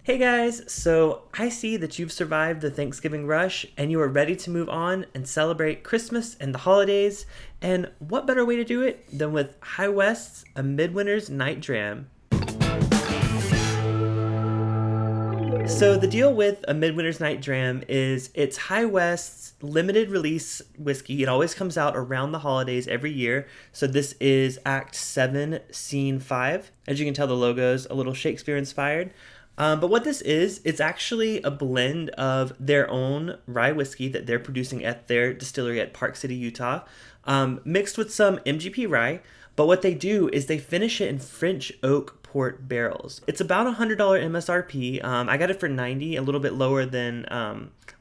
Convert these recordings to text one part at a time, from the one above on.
Hey guys, so I see that you've survived the Thanksgiving rush and you are ready to move on and celebrate Christmas and the holidays. And what better way to do it than with High West's A Midwinter's Night Dram? So the deal with A Midwinter's Night Dram is it's High West's limited release whiskey. It always comes out around the holidays every year. So this is Act 7, Scene 5. As you can tell, the logo's a little Shakespeare inspired. But what this is, it's actually a blend of their own rye whiskey that they're producing at their distillery at Park City, Utah, mixed with some MGP rye. But what they do is they finish it in French oak port barrels. It's about $100 MSRP. I got it for $90, a little bit lower than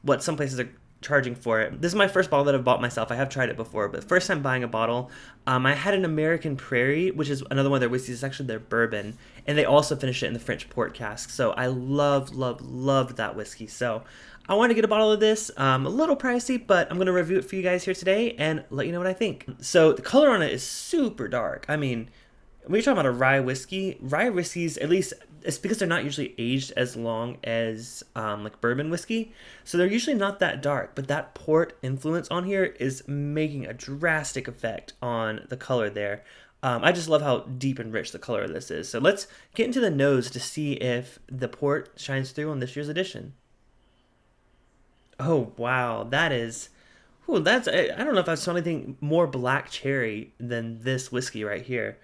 what some places are charging for it. This is my first bottle that I've bought myself. I have tried it before, but first time buying a bottle. I had an American Prairie, which is another one of their whiskeys. It's actually their bourbon, and they also finish it in the French port cask. So I loved that whiskey. So I want to get a bottle of this. A little pricey, but I'm going to review it for you guys here today and let you know what I think. So the color on it is super dark. I mean, when you're talking about a rye whiskeys, at least it's because they're not usually aged as long as like bourbon whiskey. So they're usually not that dark, but that port influence on here is making a drastic effect on the color there. I just love how deep and rich the color of this is. So let's get into the nose to see if the port shines through on this year's edition. Oh, wow. That is... Ooh, I don't know if I saw anything more black cherry than this whiskey right here.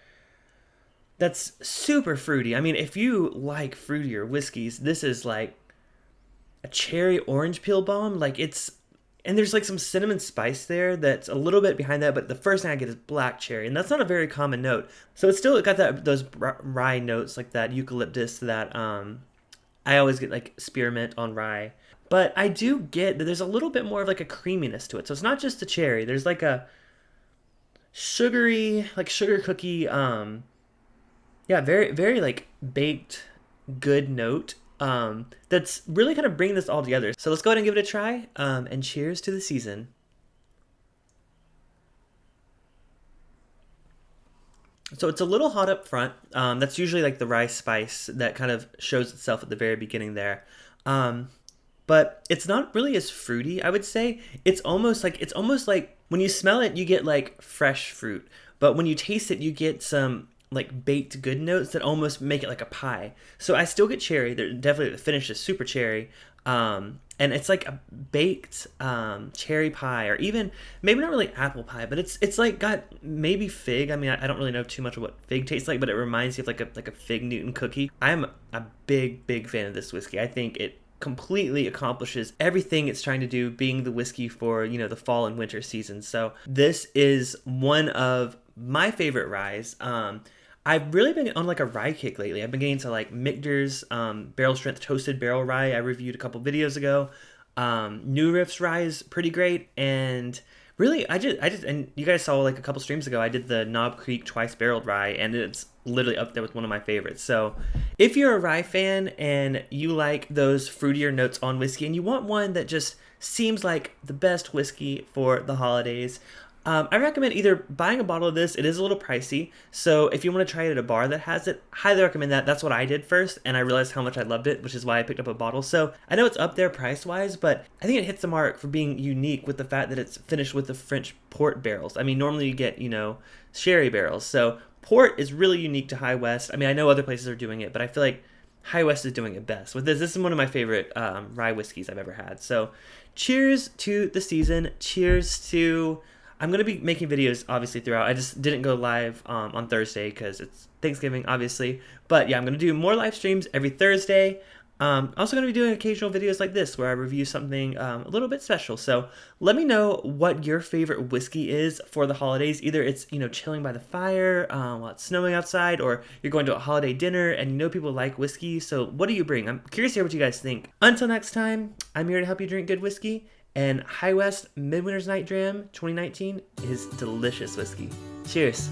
That's super fruity. I mean, if you like fruitier whiskeys, this is like a cherry orange peel bomb. And there's like some cinnamon spice there that's a little bit behind that, but the first thing I get is black cherry, and that's not a very common note. So it's still got those rye notes, like that eucalyptus that I always get, like spearmint on rye. But I do get that there's a little bit more of like a creaminess to it. So it's not just the cherry. There's like a sugary, like sugar cookie, yeah, very like baked good note that's really kind of bringing this all together. So let's go ahead and give it a try, and cheers to the season. So it's a little hot up front. That's usually like the rye spice that kind of shows itself at the very beginning there. But it's not really as fruity, I would say. It's almost like when you smell it, you get like fresh fruit. But when you taste it, you get some like baked good notes that almost make it like a pie. So I still get cherry. They're definitely, the finish is super cherry. And it's like a baked cherry pie, or even maybe not really apple pie, but it's like got maybe fig. I mean, I don't really know too much of what fig tastes like, but it reminds you of like a fig Newton cookie. I'm a big fan of this whiskey. I think it completely accomplishes everything it's trying to do, being the whiskey for, you know, the fall and winter season. So this is one of my favorite ryes. I've really been on like a rye kick lately. I've been getting to like Michter's barrel strength toasted barrel rye. I reviewed a couple videos ago. New Riff's rye is pretty great, and really I just and you guys saw like a couple streams ago I did the Knob Creek twice barreled rye, and it's literally up there with one of my favorites. So if you're a rye fan and you like those fruitier notes on whiskey and you want one that just seems like the best whiskey for the holidays, I recommend either buying a bottle of this. It is a little pricey, so if you want to try it at a bar that has it, highly recommend that. That's what I did first, and I realized how much I loved it, which is why I picked up a bottle. So I know it's up there price-wise, but I think it hits the mark for being unique with the fact that it's finished with the French port barrels. I mean, normally you get, you know, sherry barrels, so port is really unique to High West. I mean, I know other places are doing it, but I feel like High West is doing it best. With this is one of my favorite rye whiskeys I've ever had. So cheers to the season. Cheers to... I'm going to be making videos, obviously, throughout. I just didn't go live on Thursday because it's Thanksgiving, obviously. But, yeah, I'm going to do more live streams every Thursday. Also going to be doing occasional videos like this where I review something a little bit special. So let me know what your favorite whiskey is for the holidays. Either it's, you know, chilling by the fire while it's snowing outside, or you're going to a holiday dinner and you know people like whiskey. So what do you bring? I'm curious to hear what you guys think. Until next time, I'm here to help you drink good whiskey. And High West Midwinter's Night Dram 2019 is delicious whiskey. Cheers.